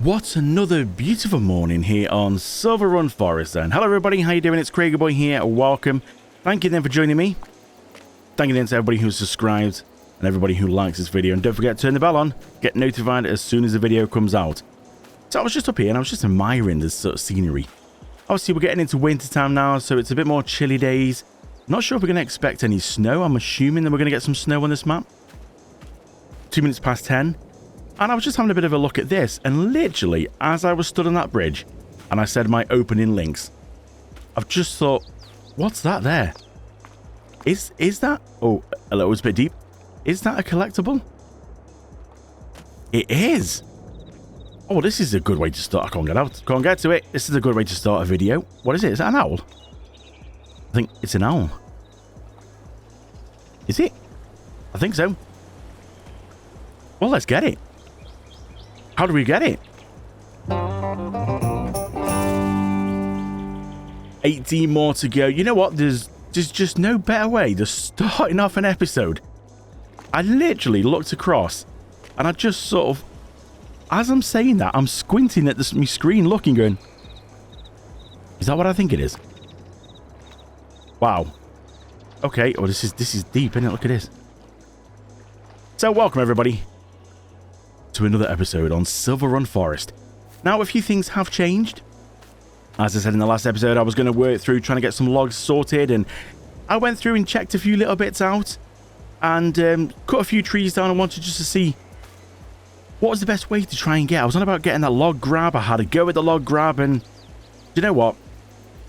What's another beautiful morning here on Silver Run Forest then. Hello everybody, how you doing? It's Craigyboy here, welcome. Thank you then for joining me. Thank you then to everybody who's subscribed and everybody who likes this video. And don't forget to turn the bell on, get notified as soon as the video comes out. So I was just up here and I was just admiring this sort of scenery. Obviously we're getting into winter time now, so it's a bit more chilly days. Not sure if we're going to expect any snow. I'm assuming that we're going to get some snow on this map. 2 minutes past 10. And I was just having a bit of a look at this, and literally, as I was stood on that bridge, and I said my opening links, I've just thought, what's that there? Is that... Oh, hello, it was a bit deep. Is that a collectible? It is! Oh, this is a good way to start. I can't get out. Can't get to it. This is a good way to start a video. What is it? Is that an owl? I think it's an owl. Is it? I think so. Well, let's get it. How do we get it? 18 more to go. You know what? There's just no better way than starting off an episode. I literally looked across and I just sort of, as I'm saying that, I'm squinting at my screen looking, going, is that what I think it is? Wow. Okay. Oh, this is deep, isn't it? Look at this. So welcome everybody to another episode on Silver Run Forest. Now, a few things have changed. As I said in the last episode, I was going to work through trying to get some logs sorted, and I went through and checked a few little bits out and cut a few trees down. I wanted just to see what was the best way to try and get. I was on about getting that log grab. I had a go at the log grab, and you know what?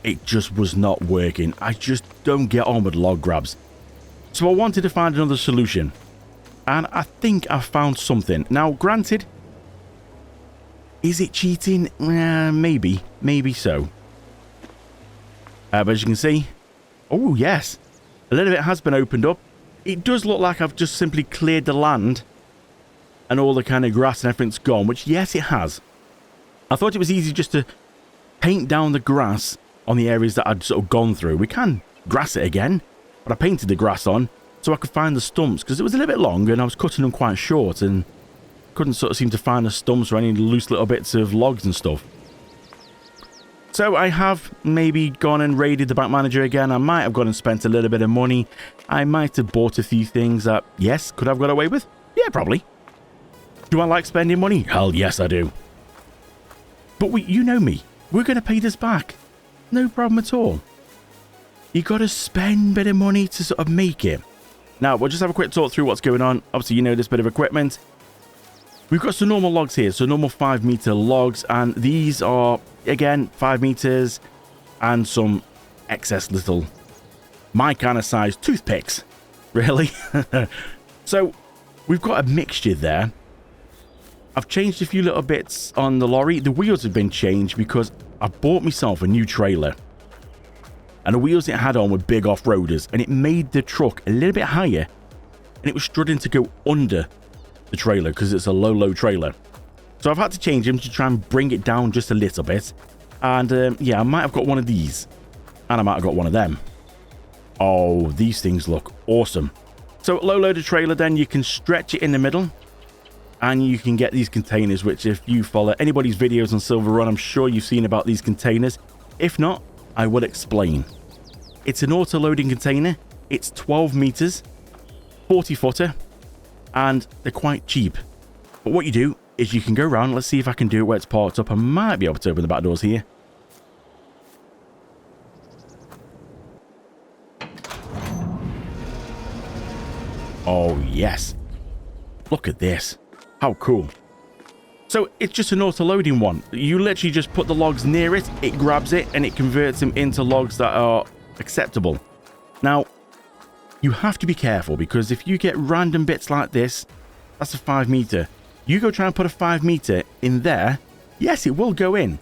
It just was not working. I just don't get on with log grabs. So I wanted to find another solution. And I think I found something. Now, granted, is it cheating? Maybe. Maybe so. But as you can see, oh, yes. A little bit has been opened up. It does look like I've just simply cleared the land and all the kind of grass and everything's gone, which, yes, it has. I thought it was easy just to paint down the grass on the areas that I'd sort of gone through. We can grass it again, but I painted the grass on so I could find the stumps, because it was a little bit long and I was cutting them quite short and couldn't sort of seem to find the stumps or any loose little bits of logs and stuff. So I have maybe gone and raided the bank manager again. I might have gone and spent a little bit of money. I might have bought a few things that, yes, could I have got away with? Yeah, probably. Do I like spending money? Hell yes, I do. But you know me. We're going to pay this back. No problem at all. You got to spend a bit of money to sort of make it. Now, we'll just have a quick talk through what's going on. Obviously, you know this bit of equipment. We've got some normal logs here, so normal 5-meter logs, and these are, again, 5 meters and some excess little, my kind of size toothpicks, really. So, we've got a mixture there. I've changed a few little bits on the lorry. The wheels have been changed because I bought myself a new trailer. And the wheels it had on were big off-roaders, and it made the truck a little bit higher, and it was struggling to go under the trailer because it's a low trailer. So I've had to change them to try and bring it down just a little bit. And yeah, I might have got one of these, and I might have got one of them. Oh, these things look awesome. So low-loader trailer, then you can stretch it in the middle, and you can get these containers, which if you follow anybody's videos on Silver Run, I'm sure you've seen about these containers. If not, I will explain. It's an auto-loading container. It's 12 meters, 40-footer, and they're quite cheap. But what you do is you can go around. Let's see if I can do it where it's parked up. I might be able to open the back doors here. Oh, yes. Look at this. How cool. So it's just an auto-loading one. You literally just put the logs near it, it grabs it, and it converts them into logs that are acceptable. Now, you have to be careful, because if you get random bits like this, that's a 5 meter. You go try and put a 5 meter in there, yes, it will go in,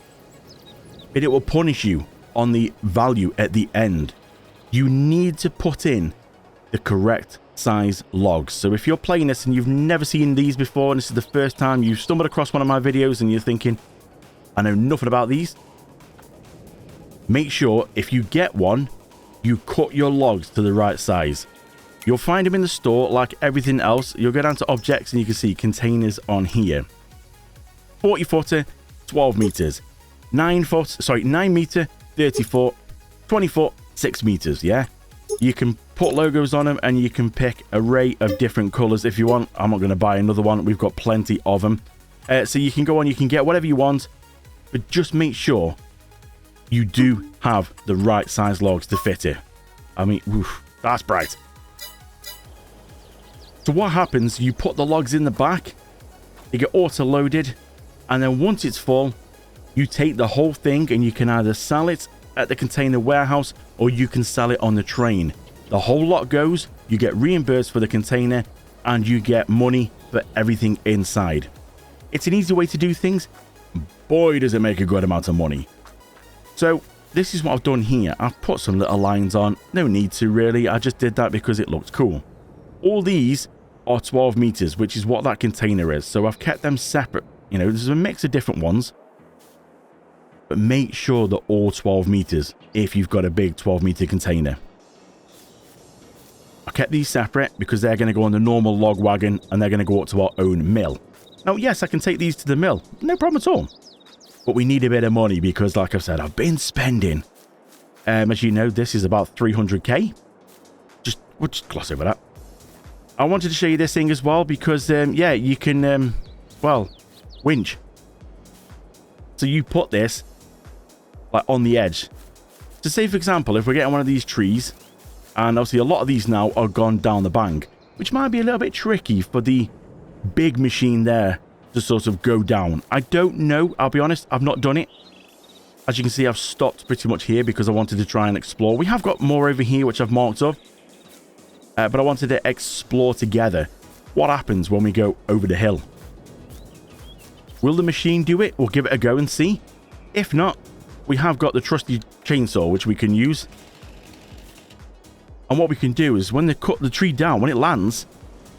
but it will punish you on the value at the end. You need to put in the correct size logs. So if you're playing this and you've never seen these before, and this is the first time you've stumbled across one of my videos and you're thinking, I know nothing about these, make sure if you get one, you cut your logs to the right size. You'll find them in the store like everything else. You'll go down to objects and you can see containers on here. 40 footer, 12 meters. 9 meter, 30 foot, 20 foot, 6 meters, yeah? You can put logos on them and you can pick an array of different colors if you want. I'm not going to buy another one. We've got plenty of them. So you can go on, you can get whatever you want, but just make sure you do have the right size logs to fit it. I mean, oof, that's bright. So what happens, you put the logs in the back, they get auto-loaded, and then once it's full, you take the whole thing and you can either sell it at the container warehouse or you can sell it on the train. The whole lot goes, you get reimbursed for the container, and you get money for everything inside. It's an easy way to do things. Boy, does it make a good amount of money. So this is what I've done here. I've put some little lines on. No need to really. I just did that because it looked cool. All these are 12 meters, which is what that container is. So I've kept them separate. You know, there's a mix of different ones. But make sure they're all 12 meters if you've got a big 12-meter container. I kept these separate because they're going to go on the normal log wagon and they're going to go up to our own mill. Now, yes, I can take these to the mill. No problem at all. But we need a bit of money because, like I've said, I've been spending. As you know, this is about 300k. We'll just gloss over that. I wanted to show you this thing as well because, yeah, you can, well, winch. So you put this, like, on the edge. So say, for example, if we're getting one of these trees, and obviously a lot of these now are gone down the bank, which might be a little bit tricky for the big machine there to sort of go down. I don't know, I'll be honest, I've not done it. As you can see, I've stopped pretty much here because I wanted to try and explore. We have got more over here, which I've marked up. But I wanted to explore together what happens when we go over the hill. Will the machine do it? We'll give it a go and see. If not, we have got the trusty chainsaw, which we can use. And what we can do is when they cut the tree down, when it lands,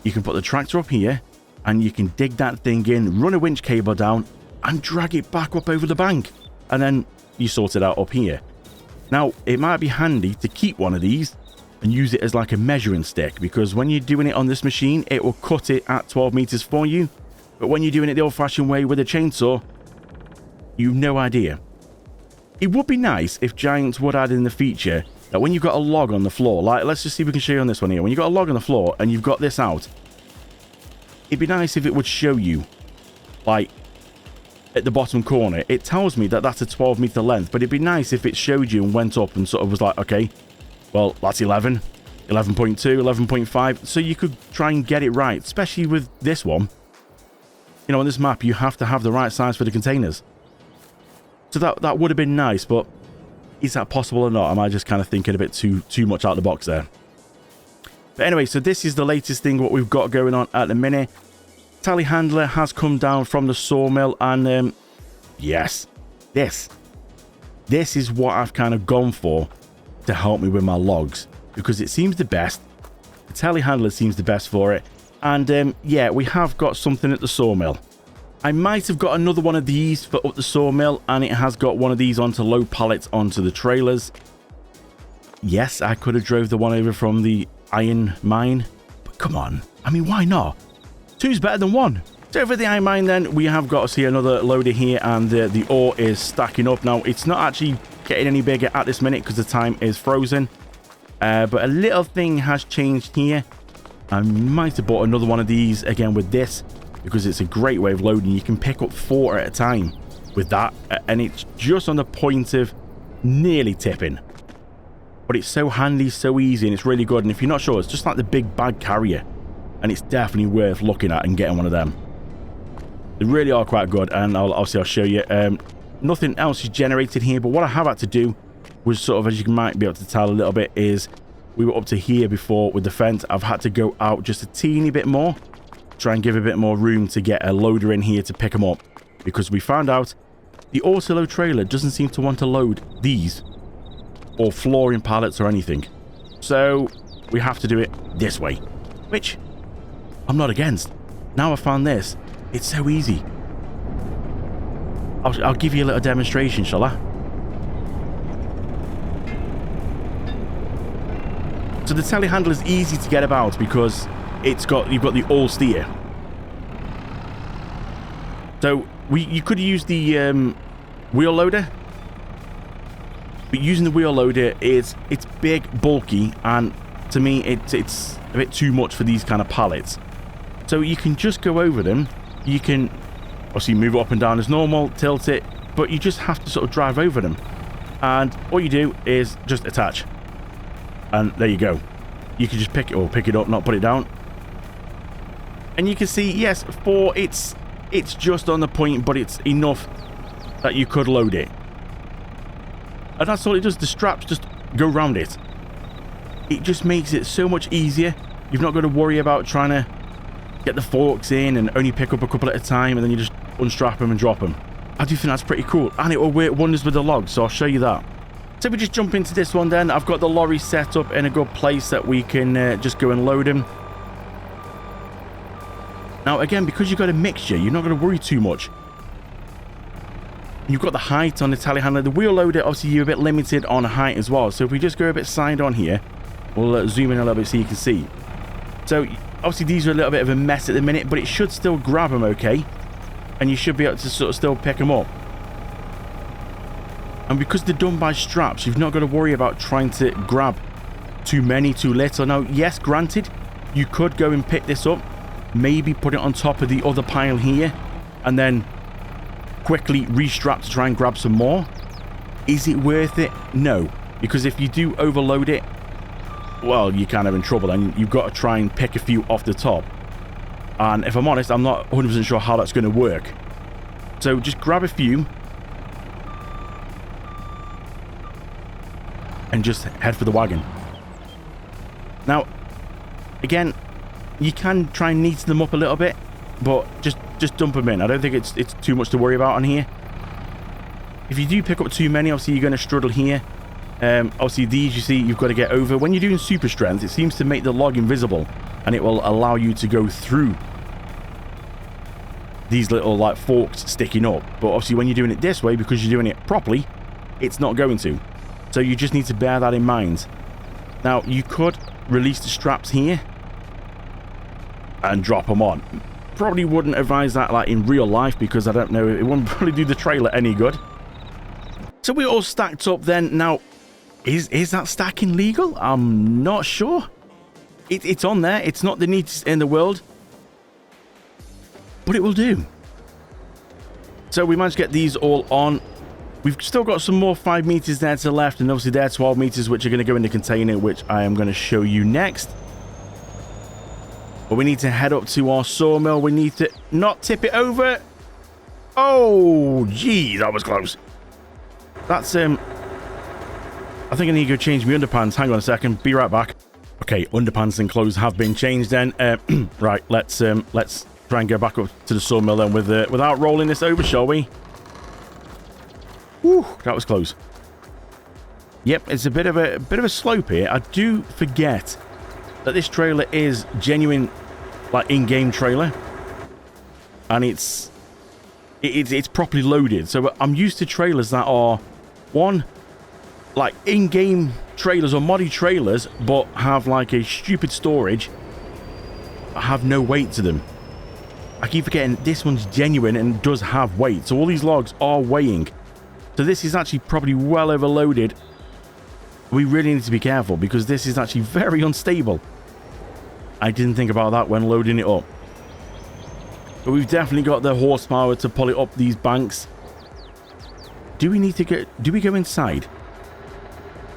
you can put the tractor up here and you can dig that thing in, run a winch cable down and drag it back up over the bank. And then you sort it out up here. Now, it might be handy to keep one of these and use it as like a measuring stick, because when you're doing it on this machine, it will cut it at 12 meters for you. But when you're doing it the old-fashioned way with a chainsaw, you've no idea. It would be nice if Giants would add in the feature that when you've got a log on the floor, like, let's just see if we can show you on this one here. When you've got a log on the floor and you've got this out, it'd be nice if it would show you, like, at the bottom corner. It tells me that that's a 12-meter length, but it'd be nice if it showed you and went up and sort of was like, okay, well, that's 11, 11.2, 11.5. So you could try and get it right, especially with this one. You know, on this map, you have to have the right size for the containers. So that would have been nice, but is that possible or not? Am I just kind of thinking a bit too much out of the box there? But anyway, so this is the latest thing, what we've got going on at the minute. Telehandler has come down from the sawmill, and yes, this is what I've kind of gone for to help me with my logs, because it seems the best. The telehandler seems the best for it. And yeah, we have got something at the sawmill. I might have got another one of these for up the sawmill, and it has got one of these onto low pallets onto the trailers. Yes, I could have drove the one over from the iron mine, but come on, I mean, why not? Two's better than one. So for the iron mine then, we have got to see another loader here, and the ore is stacking up. Now, it's not actually getting any bigger at this minute because the time is frozen. But a little thing has changed here. I might have bought another one of these again with this, because it's a great way of loading. You can pick up 4 at a time with that, and it's just on the point of nearly tipping. But it's so handy, so easy, and it's really good. And if you're not sure, it's just like the big bag carrier, and it's definitely worth looking at and getting one of them. They really are quite good, and I'll show you. Nothing else is generated here, but what I have had to do was sort of, as you might be able to tell a little bit, is we were up to here before with the fence. I've had to go out just a teeny bit more, try and give a bit more room to get a loader in here to pick them up, because we found out the auto-load trailer doesn't seem to want to load these or flooring pallets or anything. So we have to do it this way, which I'm not against. Now I found this, it's so easy. I'll give you a little demonstration, shall I? So the telehandler is easy to get about because you've got the all steer. So You could use the wheel loader, but using the wheel loader it's big, bulky, and to me it's a bit too much for these kind of pallets. So you can just go over them. You can obviously move it up and down as normal, tilt it, but you just have to sort of drive over them. And all you do is just attach. And there you go. You can just pick it up, not put it down. And you can see, yes, it's just on the point, but it's enough that you could load it. And that's all it does. The straps just go around it. It just makes it so much easier. You've not got to worry about trying to get the forks in and only pick up a couple at a time, and then you just unstrap them and drop them. I do think that's pretty cool, and it will work wonders with the logs, so I'll show you that. So we just jump into this one then. I've got the lorry set up in a good place that we can just go and load them. Now again, because you've got a mixture, you're not going to worry too much. You've got the height on the telehandler. The wheel loader, obviously you're a bit limited on height as well. So if we just go a bit side on here, we'll zoom in a little bit so you can see. So obviously these are a little bit of a mess at the minute, but it should still grab them okay. And you should be able to sort of still pick them up. And because they're done by straps, you've not got to worry about trying to grab too many, too little. Now, yes, granted, you could go and pick this up, maybe put it on top of the other pile here, and then quickly restrap to try and grab some more. Is it worth it? No. Because if you do overload it, well, you're kind of in trouble, and you've got to try and pick a few off the top. And if I'm honest, I'm not 100% sure how that's going to work. So just grab a few and just head for the wagon. Now, again, you can try and neaten them up a little bit, but just dump them in. I don't think it's too much to worry about on here. If you do pick up too many, obviously you're going to struggle here. Obviously these, you see, you've got to get over. When you're doing super strength, it seems to make the log invisible, and it will allow you to go through these little like forks sticking up. But obviously when you're doing it this way, because you're doing it properly, it's not going to. So you just need to bear that in mind. Now you could release the straps here and drop them on. Probably wouldn't advise that like in real life, because I don't know, it wouldn't probably do the trailer any good. So we're all stacked up then. Now, is that stacking legal? I'm not sure. It's on there. It's not the neatest in the world, but it will do. So we managed to get these all on. We've still got some more 5 meters there to the left, and obviously there are 12 meters which are going to go in the container, which I am going to show you next. But we need to head up to our sawmill. We need to not tip it over. Oh, gee, that was close. That's I think I need to go change my underpants. Hang on a second. Be right back. Okay, underpants and clothes have been changed then. Right, let's try and go back up to the sawmill then without rolling this over, shall we? Whew, that was close. Yep, it's a bit of a slope here. I do forget that this trailer is genuine, like in-game trailer, and it's properly loaded. So I'm used to trailers that are like in-game trailers or modded trailers, but have like a stupid storage, have no weight to them. I keep forgetting this one's genuine and does have weight. So all these logs are weighing. So this is actually probably well overloaded. We really need to be careful, because this is actually very unstable. I didn't think about that when loading it up. But we've definitely got the horsepower to pull it up these banks. Do we go inside?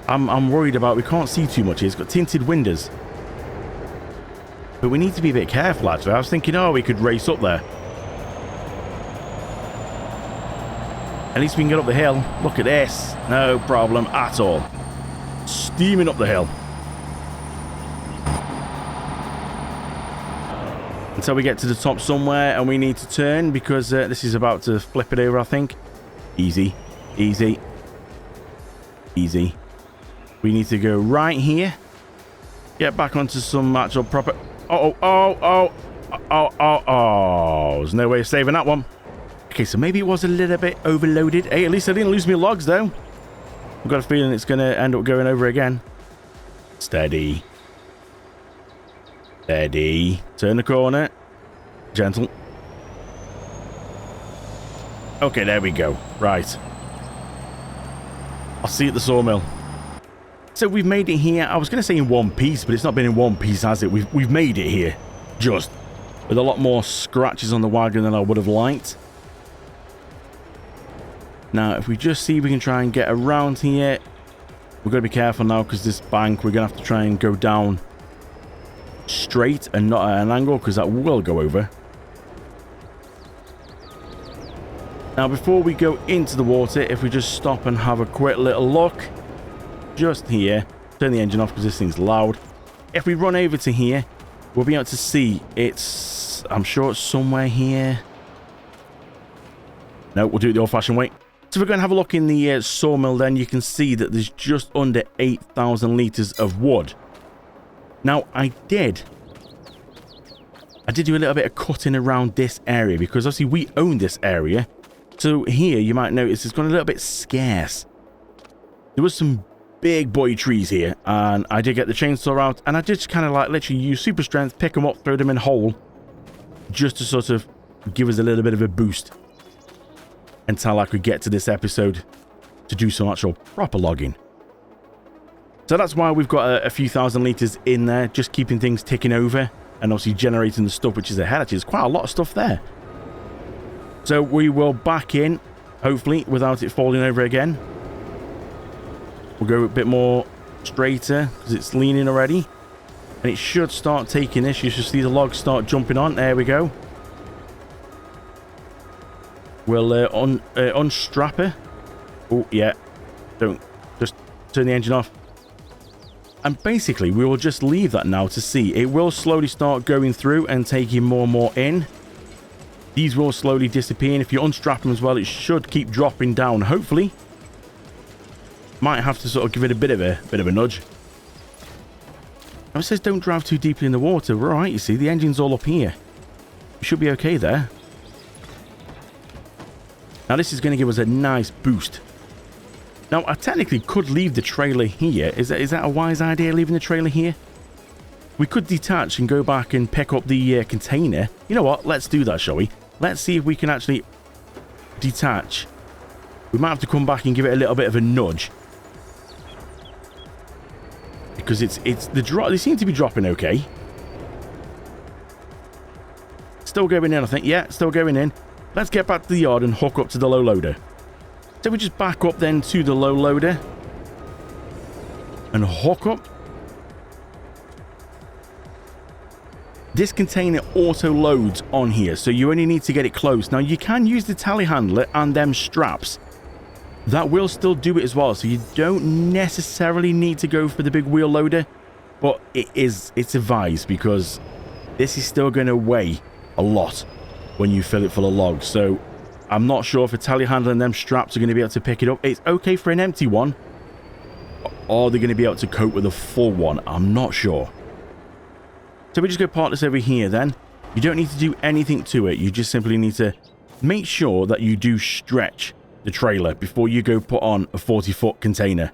I'm worried about, we can't see too much here. It's got tinted windows. But we need to be a bit careful, actually. I was thinking, oh, we could race up there. At least we can get up the hill. Look at this. No problem at all. Steaming up the hill. Until we get to the top somewhere, and we need to turn, because this is about to flip it over, I think. Easy. Easy. Easy. We need to go right here. Get back onto some actual proper... Oh. There's no way of saving that one. Okay, so maybe it was a little bit overloaded. Hey, at least I didn't lose my logs, though. I've got a feeling it's going to end up going over again. Steady. Steady. Turn the corner. Gentle. Okay, there we go. Right. I'll see you at the sawmill. So we've made it here. I was going to say in one piece, but it's not been in one piece, has it? We've made it here. Just with a lot more scratches on the wagon than I would have liked. Now, if we just see if we can try and get around here. We've got to be careful now because this bank, we're going to have to try and go down straight and not at an angle because that will go over. Now, before we go into the water, if we just stop and have a quick little look. Just here. Turn the engine off because this thing's loud. If we run over to here, we'll be able to see it's... I'm sure it's somewhere here. No, we'll do it the old-fashioned way. So we're going to have a look in the sawmill then. You can see that there's just under 8,000 litres of wood. Now, I did do a little bit of cutting around this area because obviously we own this area. So here, you might notice it's gone a little bit scarce. There was some big boy trees here, and I did get the chainsaw out, and I did just kind of like literally use super strength, pick them up, throw them in a hole, just to sort of give us a little bit of a boost until I could get to this episode to do some actual proper logging. So that's why we've got a few thousand litres in there, just keeping things ticking over, and obviously generating the stuff which is ahead. Actually, there's quite a lot of stuff there. So we will back in, hopefully, without it falling over again. We'll go a bit more straighter because it's leaning already. And it should start taking this. You should see the logs start jumping on. There we go. We'll unstrap her. Oh, yeah. Don't. Just turn the engine off. And basically, we will just leave that now to see. It will slowly start going through and taking more and more in. These will slowly disappear. And if you unstrap them as well, it should keep dropping down, hopefully. Might have to sort of give it a bit of a nudge. Now it says don't drive too deeply in the water. We're alright, you see. The engine's all up here. We should be okay there. Now this is going to give us a nice boost. Now I technically could leave the trailer here. Is that a wise idea, leaving the trailer here? We could detach and go back and pick up the container. You know what? Let's do that, shall we? Let's see if we can actually detach. We might have to come back and give it a little bit of a nudge. Because they seem to be dropping okay. Still going in, I think. Yeah, still going in. Let's get back to the yard and hook up to the low loader. So we just back up then to the low loader. And hook up. This container auto loads on here, so you only need to get it close. Now you can use the telehandler and them straps. That will still do it as well, so you don't necessarily need to go for the big wheel loader, but it's advised because this is still going to weigh a lot when you fill it full of logs. So I'm not sure if a telehandler and them straps are going to be able to pick it up. It's okay for an empty one, or they're going to be able to cope with a full one. I'm not sure. So we just go park this over here then. You don't need to do anything to it. You just simply need to make sure that you do stretch the trailer before you go put on a 40-foot container.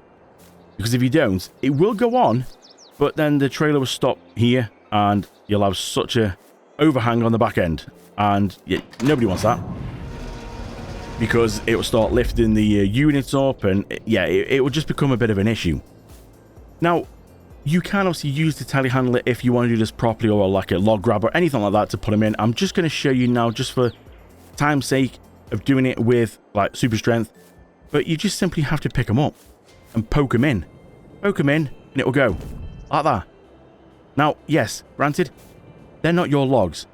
Because if you don't, it will go on, but then the trailer will stop here and you'll have such a overhang on the back end. And yeah, nobody wants that. Because it will start lifting the units up and yeah, it will just become a bit of an issue. Now, you can obviously use the telehandler if you want to do this properly, or like a log grab or anything like that to put them in. I'm just going to show you now, just for time's sake, of doing it with like super strength. But you just simply have to pick them up and poke them in. Poke them in and it will go like that. Now, yes, granted, they're not your logs.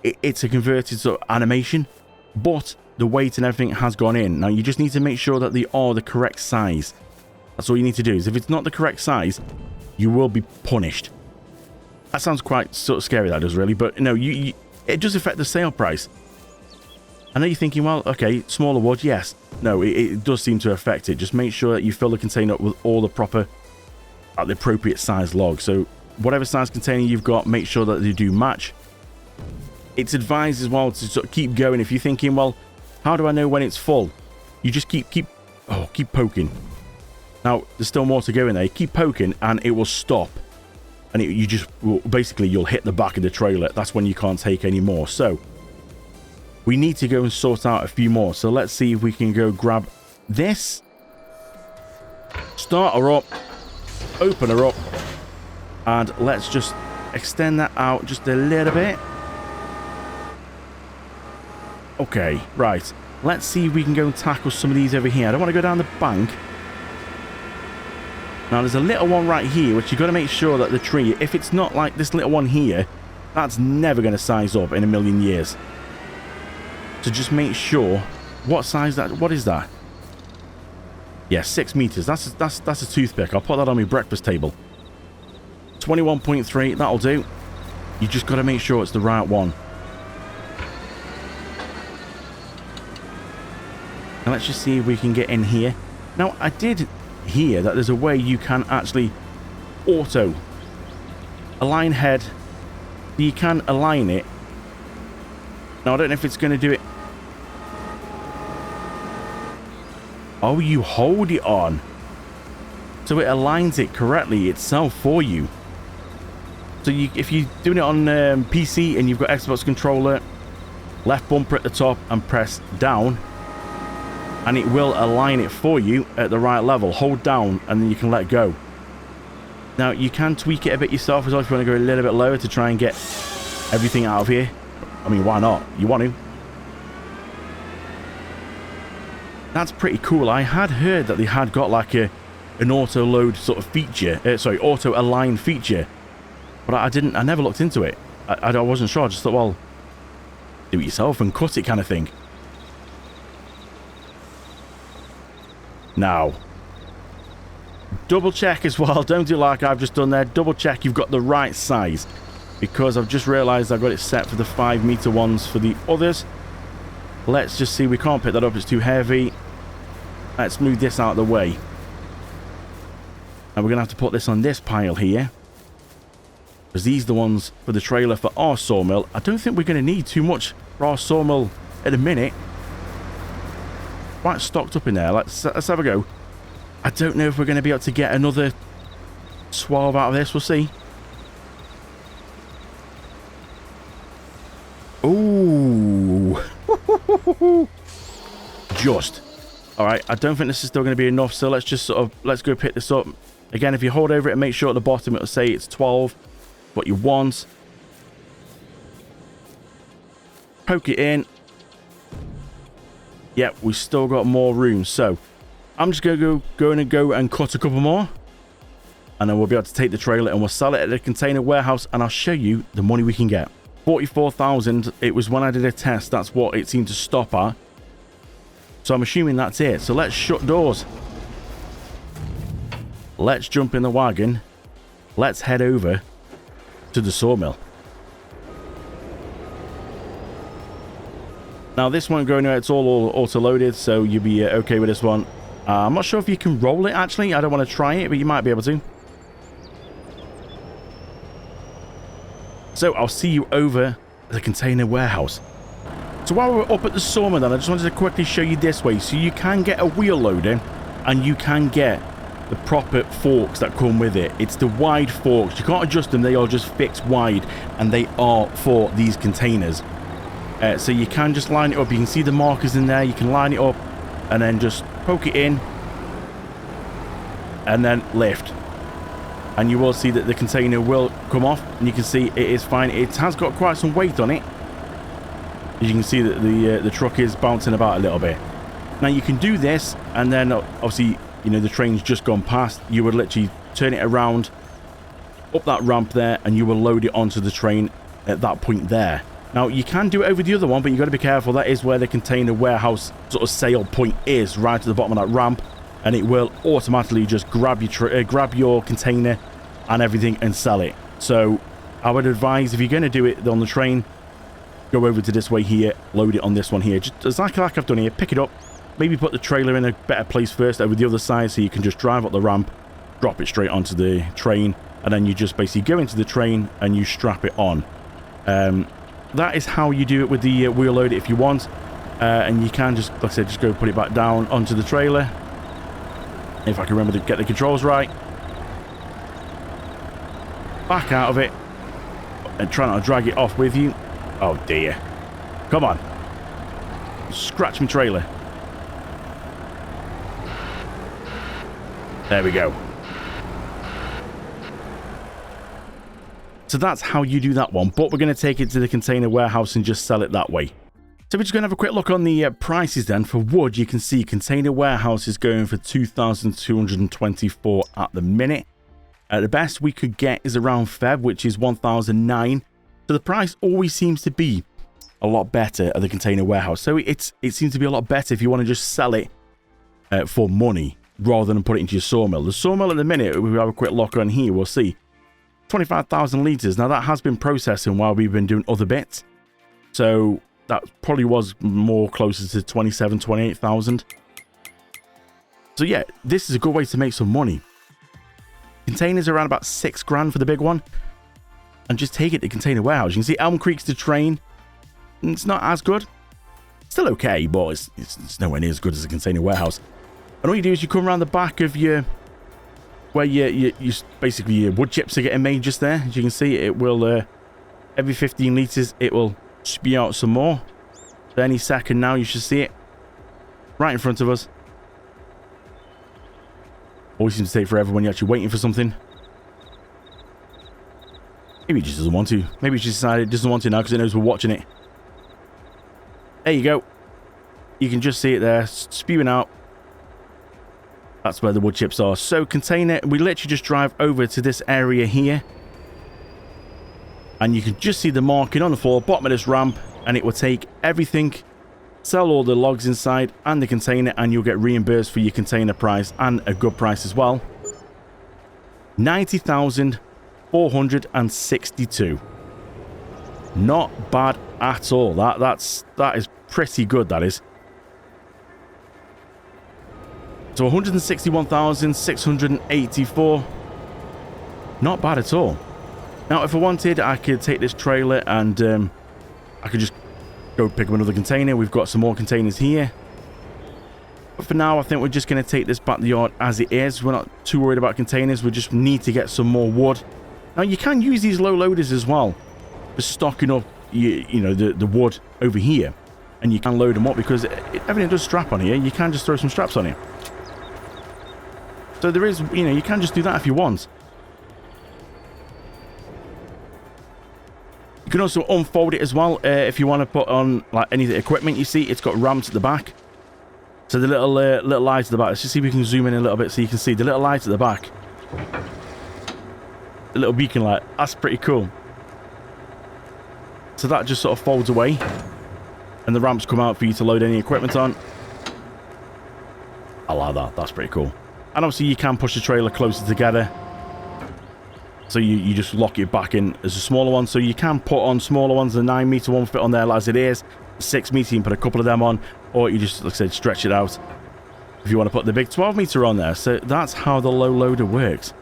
It's a converted sort of animation, but the weight and everything has gone in. Now, you just need to make sure that they are the correct size. That's all you need to do. Is if it's not the correct size, you will be punished. That sounds quite sort of scary, that does, really. But no, it does affect the sale price. I know you're thinking, well, okay, smaller wood, yes. No, it does seem to affect it. Just make sure that you fill the container up with all the proper, the appropriate size logs. So whatever size container you've got, make sure that they do match. It's advised as well to sort of keep going. If you're thinking, well, how do I know when it's full? You just keep poking. Now, there's still more to go in there. You keep poking and it will stop. And basically, you'll hit the back of the trailer. That's when you can't take any more. So, we need to go and sort out a few more. So let's see if we can go grab this. Start her up. Open her up. And let's just extend that out just a little bit. Okay, right. Let's see if we can go and tackle some of these over here. I don't want to go down the bank. Now, there's a little one right here, which you've got to make sure that the tree, if it's not like this little one here, that's never going to size up in a million years. So just make sure. What size that? What is that? Yeah, 6 meters. That's a toothpick. I'll put that on my breakfast table. 21.3. That'll do. You just got to make sure it's the right one. Now let's just see if we can get in here. Now, I did hear that there's a way you can actually auto align head. You can align it. Now, I don't know if it's going to do it. Oh, you hold it on. So it aligns it correctly itself for you. So if you're doing it on PC and you've got Xbox controller, left bumper at the top and press down, and it will align it for you at the right level. Hold down and then you can let go. Now, you can tweak it a bit yourself as well if you want to go a little bit lower to try and get everything out of here. I mean, why not? You want to. That's pretty cool. I had heard that they had got like an auto load sort of feature. Auto align feature. But I never looked into it. I wasn't sure. I just thought, well, do it yourself and cut it kind of thing. Now, double check as well. Don't do like I've just done there. Double check you've got the right size, because I've just realized I've got it set for the 5 meter ones for the others. Let's just see. We can't pick that up. It's too heavy. Let's move this out of the way. And we're going to have to put this on this pile here, because these are the ones for the trailer for our sawmill. I don't think we're going to need too much for our sawmill at a minute. Quite stocked up in there. Let's have a go. I don't know if we're going to be able to get another 12 out of this. We'll see. Ooh. Just. All right. I don't think this is still going to be enough. So let's just let's go pick this up. Again, if you hold over it and make sure at the bottom it'll say it's 12. What you want. Poke it in. Yep, we've still got more room. So I'm just going to go and cut a couple more. And then we'll be able to take the trailer and we'll sell it at the container warehouse. And I'll show you the money we can get. 44,000. It was when I did a test. That's what it seemed to stop at. So I'm assuming that's it. So let's shut doors. Let's jump in the wagon. Let's head over to the sawmill. Now, this won't go anywhere. It's all auto-loaded, so you'll be okay with this one. I'm not sure if you can roll it, actually. I don't want to try it, but you might be able to. So, I'll see you over at the container warehouse. So, while we're up at the sawmill, then, I just wanted to quickly show you this way. So, you can get a wheel loader, and you can get the proper forks that come with it. It's the wide forks. You can't adjust them. They are just fixed wide, and they are for these containers. So you can just line it up. You can see the markers in there. You can line it up and then just poke it in and then lift. And you will see that the container will come off, and you can see it is fine. It has got quite some weight on it. As you can see that the truck is bouncing about a little bit. Now you can do this, and then obviously, you know, the train's just gone past. You would literally turn it around up that ramp there, and you will load it onto the train at that point there. Now, you can do it over the other one, but you've got to be careful. That is where the container warehouse sort of sale point is, right at the bottom of that ramp. And it will automatically just grab your container and everything and sell it. So, I would advise, if you're going to do it on the train, go over to this way here, load it on this one here. Just exactly like I've done here. Pick it up. Maybe put the trailer in a better place first over the other side, so you can just drive up the ramp, drop it straight onto the train, and then you just basically go into the train and you strap it on. That is how you do it with the wheel loader if you want. And you can just, like I said, just go put it back down onto the trailer. If I can remember to get the controls right. Back out of it. And try not to drag it off with you. Oh dear. Come on. scratch my trailer. There we go. So that's how you do that one, but we're going to take it to the container warehouse and just sell it that way. So we're just going to have a quick look on the prices then. For wood, you can see container warehouse is going for 2,224 at the minute. The best we could get is around Feb, which is 1,009. So the price always seems to be a lot better at the container warehouse. So it seems to be a lot better if you want to just sell it for money rather than put it into your sawmill. The sawmill at the minute, if we have a quick look on here, we'll see 25,000 litres. Now that has been processing while we've been doing other bits. So that probably was more closer to 27, 28,000. So yeah, this is a good way to make some money. Containers are around about 6 grand for the big one. And just take it to container warehouse. You can see Elm Creek's the train. It's not as good. Still okay, but it's nowhere near as good as a container warehouse. And all you do is you come around the back of your... where you basically your wood chips are getting made just there. As you can see, it will... every 15 litres, it will spew out some more. So any second now, you should see it. Right in front of us. Always seems to take forever when you're actually waiting for something. Maybe it just doesn't want to. Maybe it's just decided it doesn't want to now because it knows we're watching it. There you go. You can just see it there, spewing out. That's where the wood chips are. So container, we literally just drive over to this area here. And you can just see the marking on the floor, bottom of this ramp. And it will take everything, sell all the logs inside and the container, and you'll get reimbursed for your container price and a good price as well. 90,462. Not bad at all. That is pretty good, that is. So 161,684. Not bad at all. Now, if I wanted, I could take this trailer and I could just go pick up another container. We've got some more containers here. But for now, I think we're just going to take this back to the yard as it is. We're not too worried about containers. We just need to get some more wood. Now, you can use these low loaders as well for stocking up, you know, the wood over here. And you can load them up because everything does strap on here. You can just throw some straps on it. So there is, you know, you can just do that if you want. You can also unfold it as well if you want to put on like any of the equipment. You see, it's got ramps at the back. So the little lights at the back. Let's just see if we can zoom in a little bit so you can see the little lights at the back. The little beacon light. That's pretty cool. So that just sort of folds away. And the ramps come out for you to load any equipment on. I like that. That's pretty cool. And obviously you can push the trailer closer together. So you just lock it back in as a smaller one. So you can put on smaller ones. The 9 meter one fit on there as it is. 6 meter, you can put a couple of them on. Or you just, like I said, stretch it out. If you want to put the big 12 meter on there. So that's how the low loader works.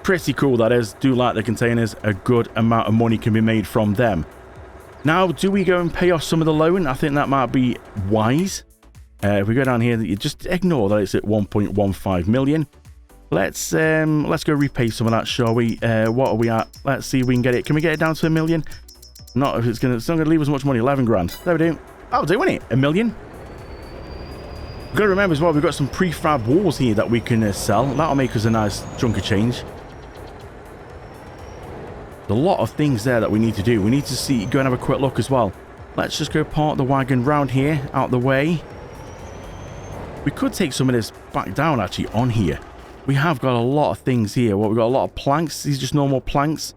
Pretty cool, that is. Do like the containers. A good amount of money can be made from them. Now, do we go and pay off some of the loan? I think that might be wise. If we go down here, you just ignore that it's at 1.15 million. Let's go repay some of that, shall we? What are we at? Let's see if we can get it. Can we get it down to 1 million? Not if it's not gonna leave us much money. 11 grand. There we do. That'll do, isn't it? 1 million. We've got to remember as well, we've got some prefab walls here that we can sell. That'll make us a nice chunk of change. There's a lot of things there that we need to do. We need to see, go and have a quick look as well. Let's just go park the wagon round here, out the way. We could take some of this back down actually on here. We have got a lot of things here. Well, we've got a lot of planks. These are just normal planks.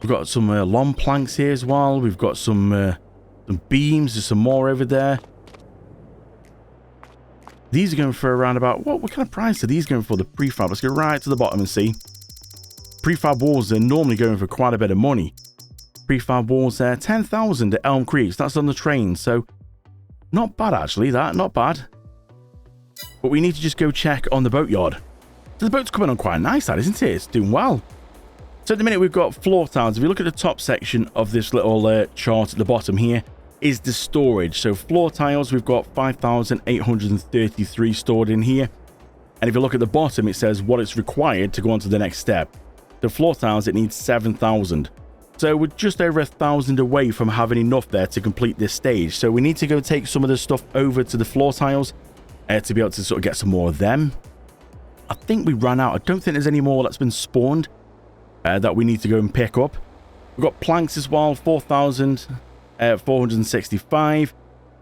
We've got some long planks here as well. We've got some beams. There's some more over there. These are going for around about... What kind of price are these going for, the prefab? Let's go right to the bottom and see. Prefab walls are normally going for quite a bit of money. Prefab walls there. 10,000 at Elm Creek. So that's on the train. So not bad actually, that. Not bad. But we need to just go check on the boatyard. So the boat's coming on quite nice, that, isn't it? It's doing well. So at the minute, we've got floor tiles. If you look at the top section of this little chart at the bottom here, is the storage. So floor tiles, we've got 5,833 stored in here. And if you look at the bottom, it says what it's required to go on to the next step. The floor tiles, it needs 7,000. So we're just over 1,000 away from having enough there to complete this stage. So we need to go take some of this stuff over to the floor tiles to be able to sort of get some more of them. I think we ran out. I don't think there's any more that's been spawned that we need to go and pick up. We've got planks as well, 4,465,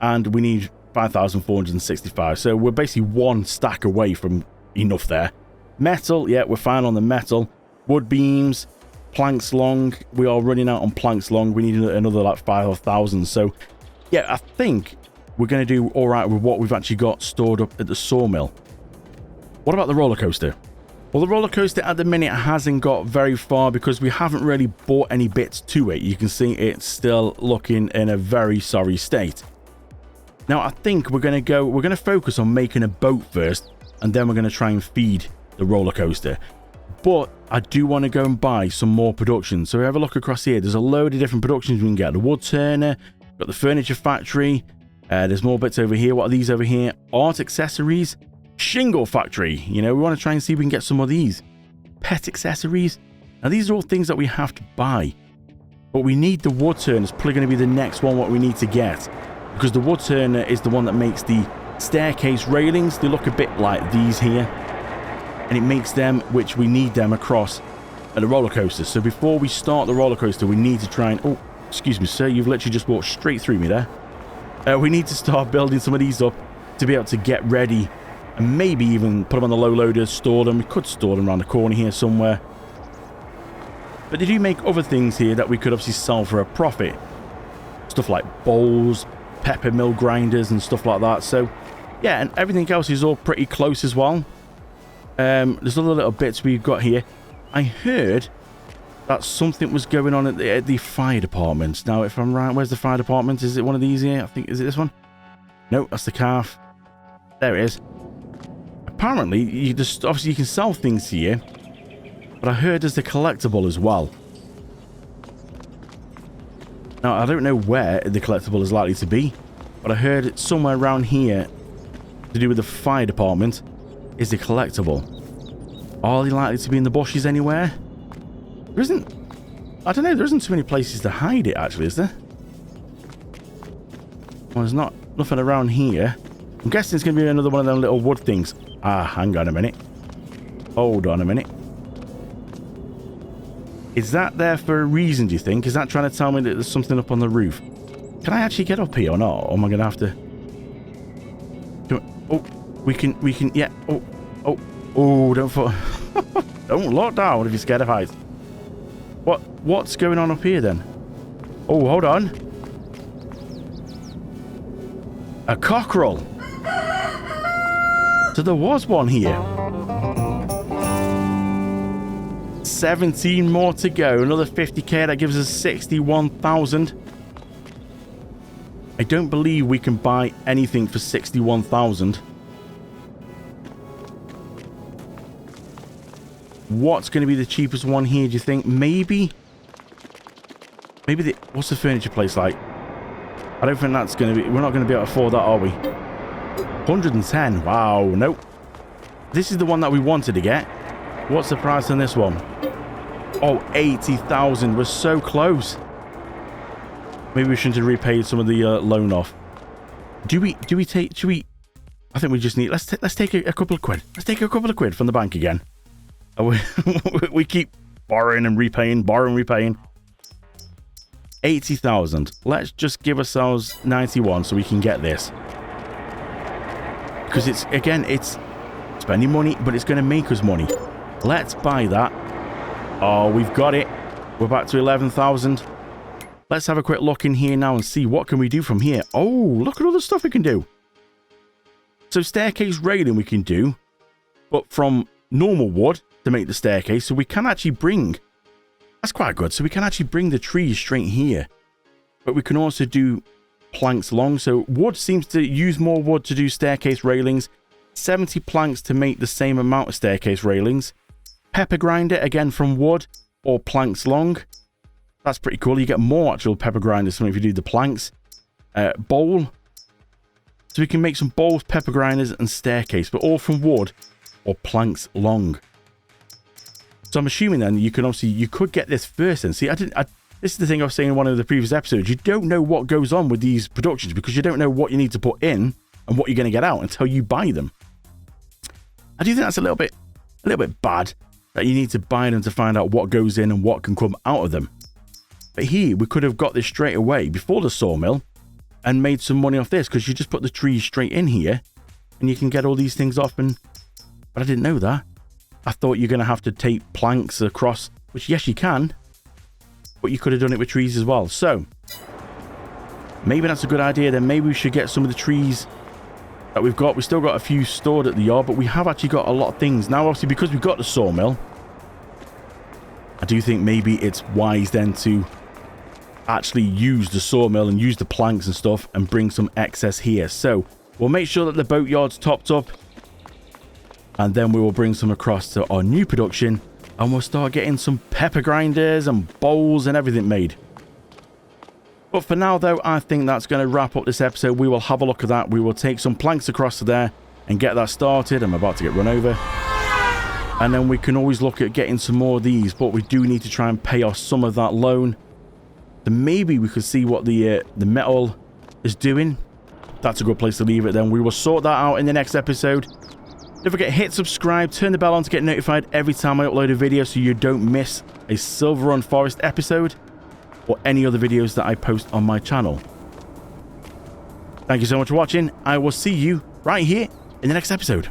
and we need 5,465. So we're basically one stack away from enough there. Metal, yeah, we're fine on the metal. Wood beams, planks long. We are running out on planks long. We need another like 5,000. So yeah, I think we're going to do all right with what we've actually got stored up at the sawmill. What about the roller coaster? Well, the roller coaster at the minute hasn't got very far because we haven't really bought any bits to it. You can see it's still looking in a very sorry state. Now, I think we're going to focus on making a boat first, and then we're going to try and feed the roller coaster. But I do want to go and buy some more production. So have a look across here. There's a load of different productions we can get. The wood turner, got the furniture factory. There's more bits over here. What are these over here? Art accessories, shingle factory. You know, we want to try and see if we can get some of these. Pet accessories. Now, these are all things that we have to buy. But we need the wood turner. It's probably going to be the next one what we need to get. Because the wood turner is the one that makes the staircase railings. They look a bit like these here. And it makes them, which we need them across at the roller coaster. So before we start the roller coaster, we need to try and... Oh, excuse me, sir. You've literally just walked straight through me there. We need to start building some of these up to be able to get ready and maybe even put them on the low loader, store them. We could store them around the corner here somewhere. But they do make other things here that we could obviously sell for a profit. Stuff like bowls, pepper mill grinders and stuff like that. So, yeah, and everything else is all pretty close as well. There's other little bits we've got here. I heard that something was going on at the fire department. Now, if I'm right, where's the fire department? Is it one of these here? I think, is it this one? No, that's the calf. There it is. Apparently, obviously you can sell things here, but I heard there's the collectible as well. Now, I don't know where the collectible is likely to be, but I heard it's somewhere around here to do with the fire department is the collectible. Are they likely to be in the bushes anywhere? There isn't... I don't know, there isn't too many places to hide it, actually, is there? Well, there's nothing around here. I'm guessing it's going to be another one of them little wood things. Ah, hang on a minute. Hold on a minute. Is that there for a reason, do you think? Is that trying to tell me that there's something up on the roof? Can I actually get up here or not? Or am I going to have to... Oh, we can, yeah. Oh, don't fall. Don't lock down if you're scared of heights. What's going on up here then? Oh, hold on. A cockerel. So there was one here. 17 more to go. Another 50k. That gives us 61,000. I don't believe we can buy anything for 61,000. What's going to be the cheapest one here, do you think? Maybe what's the furniture place like? I don't think that's going to be... We're not going to be able to afford that, are we? 110. Wow, nope. This is the one that we wanted to get. What's the price on this one? Oh, 80,000. We're so close. Maybe we shouldn't have repaid some of the loan off. Should we... I think we just need... Let's take a couple of quid. Let's take a couple of quid from the bank again. We keep borrowing and repaying, borrowing, repaying. 80,000. Let's just give ourselves 91 so we can get this. Because it's spending money, but it's going to make us money. Let's buy that. Oh, we've got it. We're back to 11,000. Let's have a quick look in here now and see what can we do from here. Oh, look at all the stuff we can do. So staircase railing we can do, but from normal wood to make the staircase. So we can actually bring... That's quite good. So we can actually bring the trees straight here. But we can also do planks long. So wood seems to use more wood to do staircase railings. 70 planks to make the same amount of staircase railings. Pepper grinder, again from wood or planks long. That's pretty cool. You get more actual pepper grinders if you do the planks. Bowl. So we can make some bowls, pepper grinders and staircase, but all from wood or planks long. So I'm assuming then you could get this first and see. I didn't This is the thing I was saying in one of the previous episodes. You don't know what goes on with these productions because you don't know what you need to put in and what you're going to get out until you buy them. I do think that's a little bit bad that you need to buy them to find out what goes in and what can come out of them. But here, we could have got this straight away before the sawmill and made some money off this because you just put the trees straight in here and you can get all these things off. But I didn't know that. I thought you're going to have to take planks across, which yes, you can, but you could have done it with trees as well. So maybe that's a good idea. Then maybe we should get some of the trees that we've got. We've still got a few stored at the yard, but we have actually got a lot of things. Now, obviously, because we've got the sawmill, I do think maybe it's wise then to actually use the sawmill and use the planks and stuff and bring some excess here. So we'll make sure that the boatyard's topped up, and then we will bring some across to our new production, and we'll start getting some pepper grinders and bowls and everything made. But for now, though, I think that's going to wrap up this episode. We will have a look at that. We will take some planks across to there and get that started. I'm about to get run over. And then we can always look at getting some more of these, but we do need to try and pay off some of that loan. Then maybe we could see what the metal is doing. That's a good place to leave it then. We will sort that out in the next episode. Don't forget, hit subscribe, turn the bell on to get notified every time I upload a video so you don't miss a Silver Run Forest episode or any other videos that I post on my channel. Thank you so much for watching. I will see you right here in the next episode.